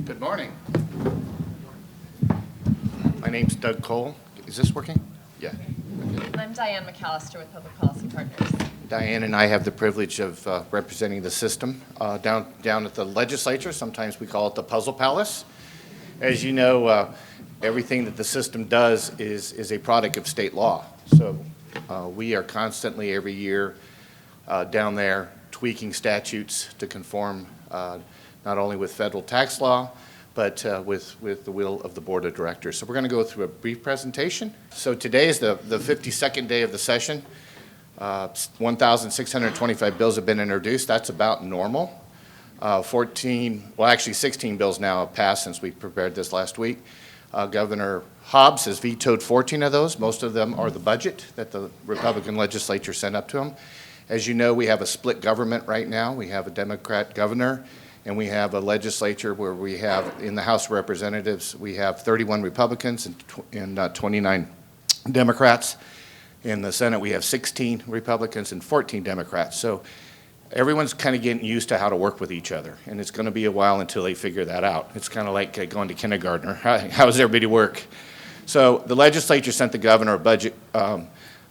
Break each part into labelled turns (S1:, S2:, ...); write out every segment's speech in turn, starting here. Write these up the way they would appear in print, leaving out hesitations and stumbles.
S1: Good morning. My name's Doug Cole. Is this working? Yeah.
S2: And I'm Diane McAllister with Public Policy Partners.
S1: Diane and I have the privilege of representing the system down at the legislature. Sometimes we call it the Puzzle Palace. As you know, everything that the system does is a product of state law. So we are constantly every year down there tweaking statutes to conform not only with federal tax law, but with the will of the board of directors. So we're going to go through a brief presentation. So today is the 52nd day of the session. 1,625 bills have been introduced. That's about normal. 16 bills now have passed since we prepared this last week. Governor Hobbs has vetoed 14 of those. Most of them are the budget that the Republican legislature sent up to him. As you know, we have a split government right now. We have a Democrat governor, and we have a legislature where we have, in the House of Representatives, we have 31 Republicans and 29 Democrats. In the Senate, we have 16 Republicans and 14 Democrats. So everyone's kind of getting used to how to work with each other, and it's going to be a while until they figure that out. It's kind of like going to kindergarten. How does everybody work? So the legislature sent the governor a budget,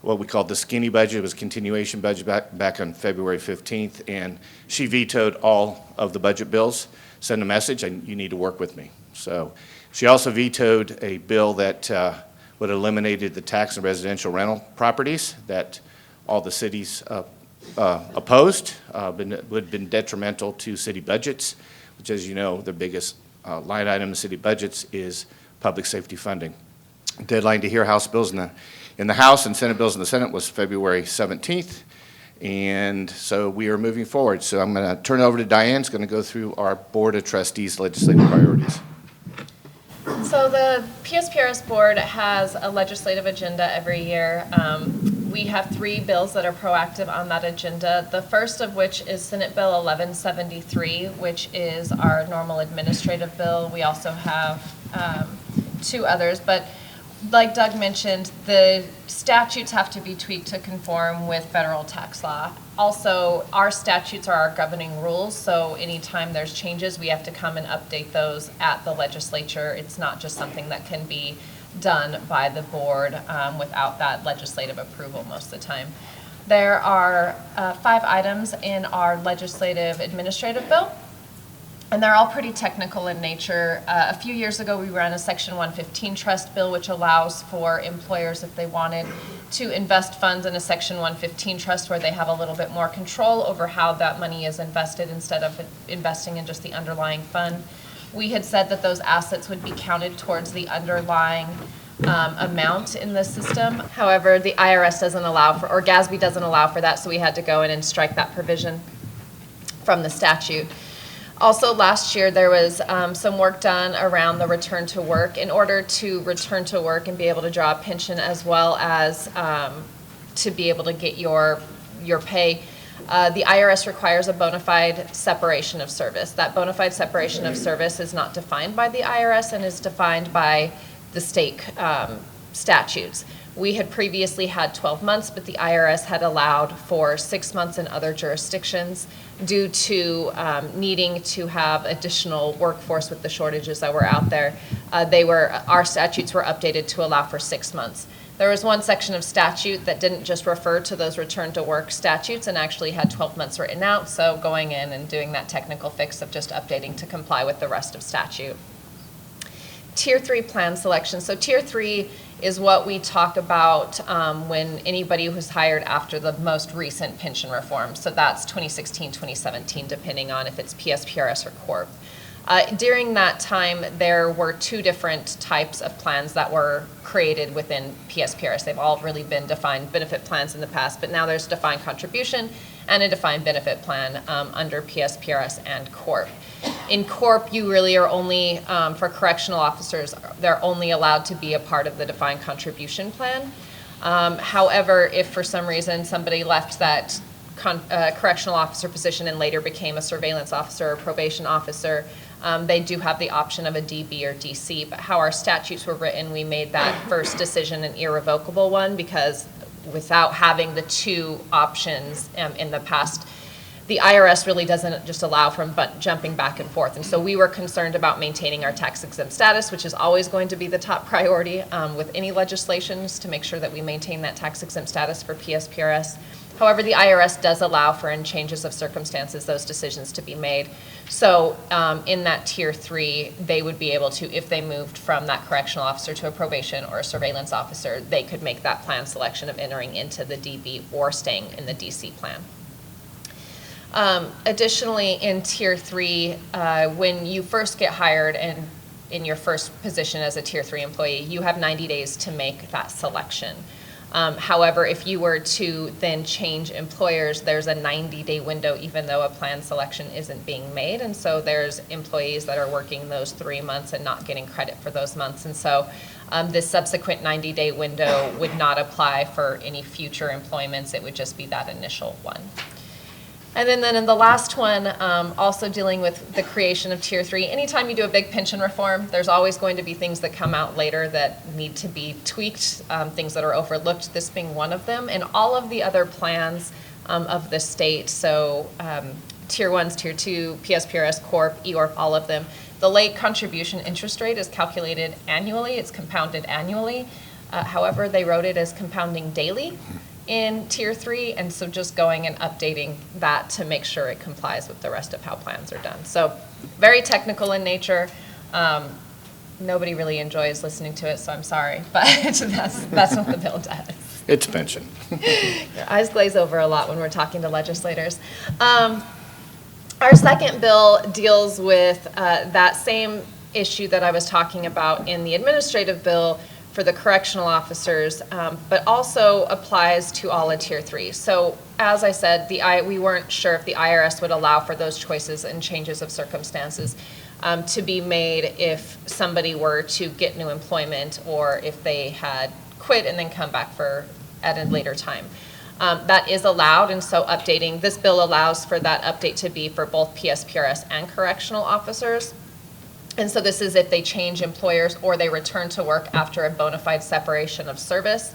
S1: what we called the skinny budget. It was a continuation budget back on February 15th, and she vetoed all of the budget bills, sent a message, and you need to work with me. So she also vetoed a bill that would have eliminated the tax on residential rental properties that all the cities opposed, would have been detrimental to city budgets, which, as you know, the biggest line item in city budgets is public safety funding. Deadline to hear House bills in the House and Senate bills in the Senate was February 17th, and so we are moving forward. So I'm going to turn it over to Diane, who's going to go through our Board of Trustees legislative priorities.
S2: So the PSPRS board has a legislative agenda every year. We have 3 bills that are proactive on that agenda. The first of which is Senate Bill 1173, which is our normal administrative bill. We also have 2 others, but like Doug mentioned, the statutes have to be tweaked to conform with federal tax law. Also, our statutes are our governing rules, so anytime there's changes, we have to come and update those at the legislature. It's not just something that can be done by the board without that legislative approval most of the time. There are 5 items in our legislative administrative bill, and they're all pretty technical in nature. A few years ago, we ran a Section 115 trust bill, which allows for employers, if they wanted, to invest funds in a Section 115 trust where they have a little bit more control over how that money is invested instead of investing in just the underlying fund. We had said that those assets would be counted towards the underlying amount in the system. However, the IRS doesn't allow for, or GASB doesn't allow for that, so we had to go in and strike that provision from the statute. Also, last year, there was some work done around the return to work. In order to return to work and be able to draw a pension as well as to be able to get your pay, the IRS requires a bona fide separation of service. That bona fide separation of service is not defined by the IRS and is defined by the state statutes. We had previously had 12 months, but the IRS had allowed for 6 months in other jurisdictions due to needing to have additional workforce with the shortages that were out there. Our statutes were updated to allow for 6 months. There was one section of statute that didn't just refer to those return to work statutes and actually had 12 months written out, so going in and doing that technical fix of just updating to comply with the rest of statute. Tier 3 plan selection. So Tier 3 is what we talk about when anybody who's hired after the most recent pension reform. So that's 2016, 2017, depending on if it's PSPRS or Corp. During that time, there were 2 different types of plans that were created within PSPRS. They've all really been defined benefit plans in the past, but now there's defined contribution and a defined benefit plan under PSPRS and Corp. In Corp, you really are only, for correctional officers, they're only allowed to be a part of the defined contribution plan. However, if for some reason somebody left that correctional officer position and later became a surveillance officer or probation officer, they do have the option of a DB or DC. But how our statutes were written, we made that first decision an irrevocable one because without having the 2 options in the past, the IRS really doesn't just allow from jumping back and forth. And so we were concerned about maintaining our tax exempt status, which is always going to be the top priority with any legislations, to make sure that we maintain that tax exempt status for PSPRS. However, the IRS does allow for, in changes of circumstances, those decisions to be made. So in that tier 3, they would be able to, if they moved from that correctional officer to a probation or a surveillance officer, they could make that plan selection of entering into the DB or staying in the DC plan. Additionally, in tier 3, when you first get hired and in your first position as a tier 3 employee, you have 90 days to make that selection. However, if you were to then change employers, there's a 90-day window, even though a plan selection isn't being made. And so there's employees that are working those 3 months and not getting credit for those months. And so this subsequent 90-day window would not apply for any future employments. It would just be that initial one. And then in the last one, also dealing with the creation of tier 3, anytime you do a big pension reform, there's always going to be things that come out later that need to be tweaked, things that are overlooked, this being one of them. And all of the other plans of the state, so tier 1s, tier 2, PSPRS, Corp, EORP, all of them, the late contribution interest rate is calculated annually. It's compounded annually. However, they wrote it as compounding daily in tier 3, and so just going and updating that to make sure it complies with the rest of how plans are done. So very technical in nature. Nobody really enjoys listening to it, so I'm sorry, but that's what the bill does.
S1: It's pension.
S2: Your eyes glaze over a lot when we're talking to legislators. Our second bill deals with that same issue that I was talking about in the administrative bill for the correctional officers, but also applies to all of tier 3. So as I said, we weren't sure if the IRS would allow for those choices and changes of circumstances to be made if somebody were to get new employment or if they had quit and then come back at a later time. That is allowed, and so updating, this bill allows for that update to be for both PSPRS and correctional officers. And so this is if they change employers or they return to work after a bona fide separation of service.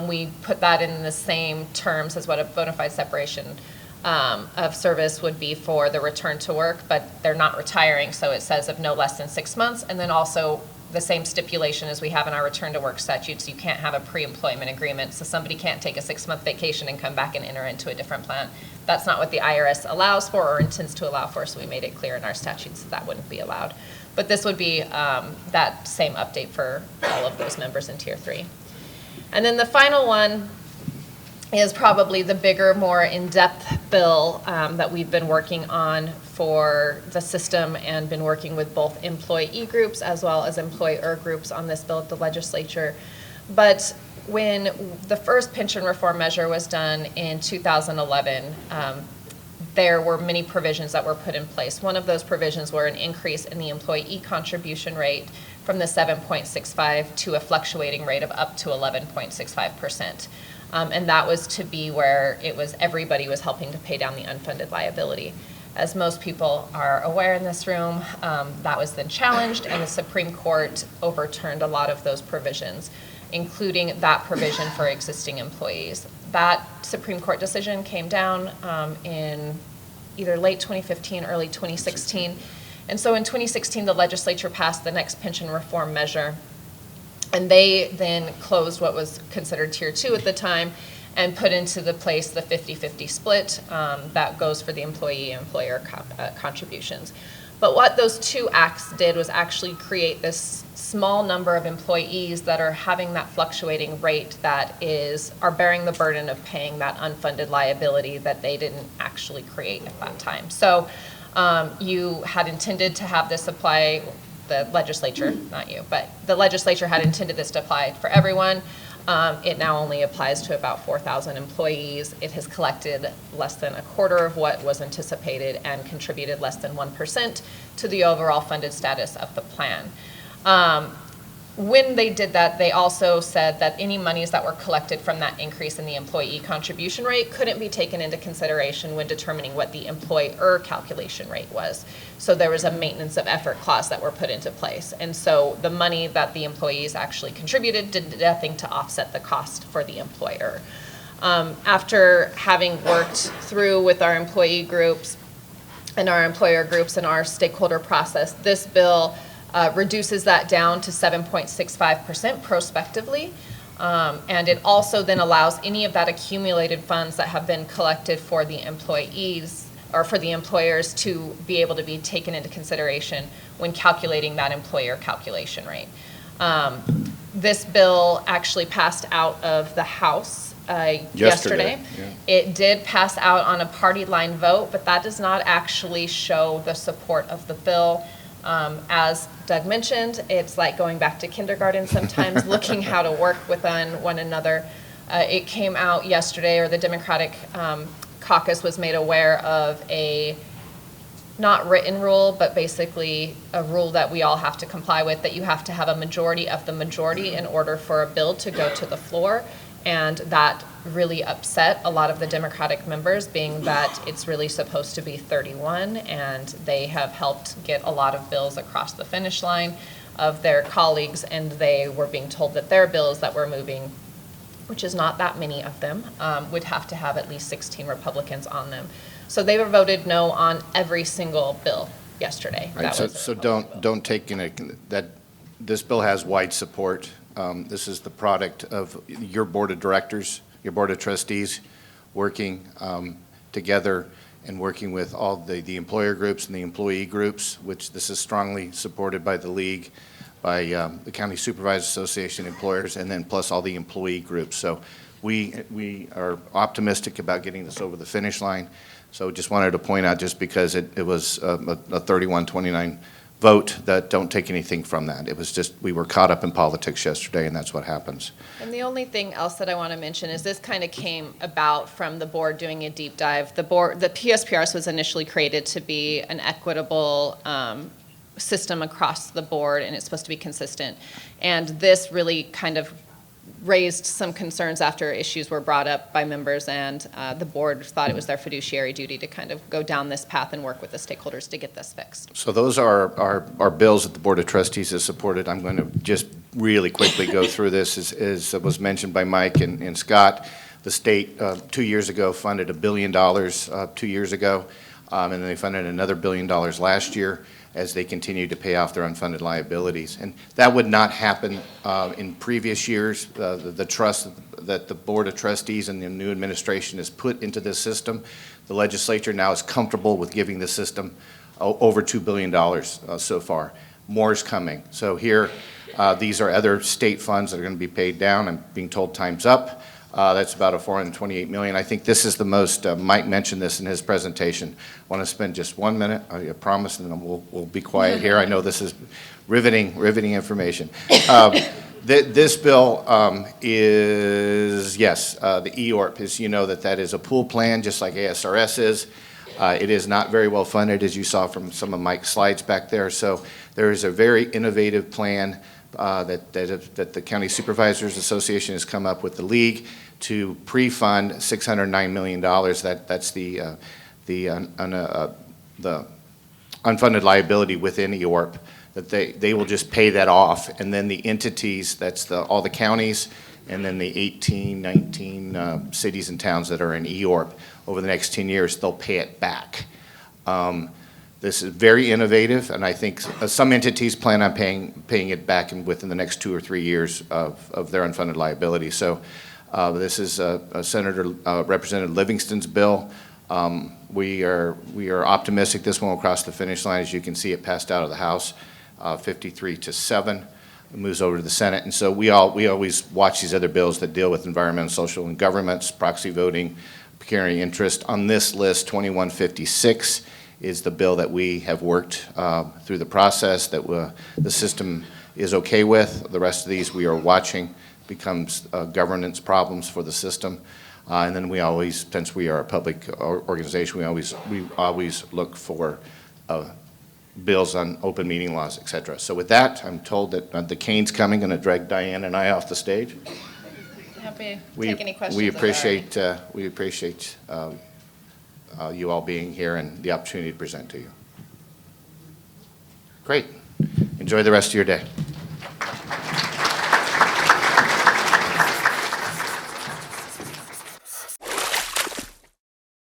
S2: We put that in the same terms as what a bona fide separation of service would be for the return to work, but they're not retiring, so it says of no less than 6 months. And then also the same stipulation as we have in our return to work statutes. You can't have a pre-employment agreement, so somebody can't take a 6-month vacation and come back and enter into a different plan. That's not what the IRS allows for or intends to allow for, so we made it clear in our statutes that that wouldn't be allowed. But this would be that same update for all of those members in tier 3. And then the final one is probably the bigger, more in-depth bill that we've been working on for the system and been working with both employee groups as well as employer groups on this bill at the legislature. But when the first pension reform measure was done in 2011, there were many provisions that were put in place. One of those provisions were an increase in the employee contribution rate from the 7.65 to a fluctuating rate of up to 11.65%. And that was to be where it was everybody was helping to pay down the unfunded liability. As most people are aware in this room, that was then challenged, and the Supreme Court overturned a lot of those provisions, including that provision for existing employees. That Supreme Court decision came down in either late 2015, early 2016. And so in 2016, the legislature passed the next pension reform measure. And they then closed what was considered tier 2 at the time and put into the place the 50-50 split that goes for the employee and employer contributions. But what those two acts did was actually create this small number of employees that are having that fluctuating rate that are bearing the burden of paying that unfunded liability that they didn't actually create at that time. So you had intended to have this apply, the legislature, not you, but the legislature had intended this to apply for everyone. It now only applies to about 4,000 employees. It has collected less than a quarter of what was anticipated and contributed less than 1% to the overall funded status of the plan. When they did that, they also said that any monies that were collected from that increase in the employee contribution rate couldn't be taken into consideration when determining what the employer calculation rate was. So there was a maintenance of effort clause that were put into place. And so the money that the employees actually contributed did nothing to offset the cost for the employer. After having worked through with our employee groups and our employer groups and our stakeholder process, this bill reduces that down to 7.65% prospectively. And it also then allows any of that accumulated funds that have been collected for the employees or for the employers to be able to be taken into consideration when calculating that employer calculation rate. This bill actually passed out of the House yesterday.
S1: Yeah.
S2: It did pass out on a party line vote, but that does not actually show the support of the bill. As Doug mentioned, it's like going back to kindergarten sometimes, looking how to work with one another. It came out yesterday, or the Democratic caucus was made aware of a not written rule, but basically a rule that we all have to comply with, that you have to have a majority of the majority in order for a bill to go to the floor. And that really upset a lot of the Democratic members, being that it's really supposed to be 31, and they have helped get a lot of bills across the finish line of their colleagues, and they were being told that their bills that were moving, which is not that many of them, would have to have at least 16 Republicans on them. So they were voted no on every single bill yesterday.
S1: Right, so don't take that this bill has wide support. This is the product of your board of directors, your board of trustees, working together and working with all the employer groups and the employee groups, which this is strongly supported by the league, by the County Supervisors Association, employers, and then plus all the employee groups. So we are optimistic about getting this over the finish line. So just wanted to point out, just because it was a 31-29 vote, that don't take anything from that. It was just, we were caught up in politics yesterday, and that's what happens.
S2: And the only thing else that I want to mention is this kind of came about from the board doing a deep dive. The PSPRS was initially created to be an equitable system across the board, and it's supposed to be consistent. And this really kind of raised some concerns after issues were brought up by members, and the board thought it was their fiduciary duty to kind of go down this path and work with the stakeholders to get this fixed.
S1: So those are our bills that the Board of Trustees has supported. I'm going to just really quickly go through this. As was mentioned by Mike and Scott, the state 2 years ago funded $1 billion 2 years ago, and then they funded another $1 billion last year as they continue to pay off their unfunded liabilities. And that would not happen in previous years. The trust that the Board of Trustees and the new administration has put into this system, the legislature now is comfortable with giving the system over $2 billion so far. More is coming. So here, these are other state funds that are going to be paid down. I'm being told time's up. That's about a $428 million. I think this is the most, Mike mentioned this in his presentation. I want to spend just 1 minute, I promise, and then we'll be quiet here. I know this is riveting information. This bill is, yes, the EORP, as you know, that is a pool plan, just like ASRS is. It is not very well funded, as you saw from some of Mike's slides back there. So there is a very innovative plan that the County Supervisors Association has come up with the league to pre-fund $609 million. That's the unfunded liability within EORP, that they will just pay that off, and then the entities, that's all the counties, and then the 19 cities and towns that are in EORP over the next 10 years, they'll pay it back. This is very innovative, and I think some entities plan on paying it back within the next 2 or 3 years of their unfunded liability. So this is Representative Livingston's bill. We are optimistic this one will cross the finish line. As you can see, it passed out of the House 53-7. It moves over to the Senate, and so we always watch these other bills that deal with environmental, social, and governments, proxy voting, pecuniary interest. On this list, 2156 is the bill that we have worked through the process, that the system is okay with. The rest of these we are watching becomes governance problems for the system. And then we always, since we are a public organization, we always look for bills on open meeting laws, et cetera. So with that, I'm told that the cane's coming, going to drag Diane and I off the stage.
S2: Happy to take any questions.
S1: We appreciate you all being here and the opportunity to present to you. Great. Enjoy the rest of your day.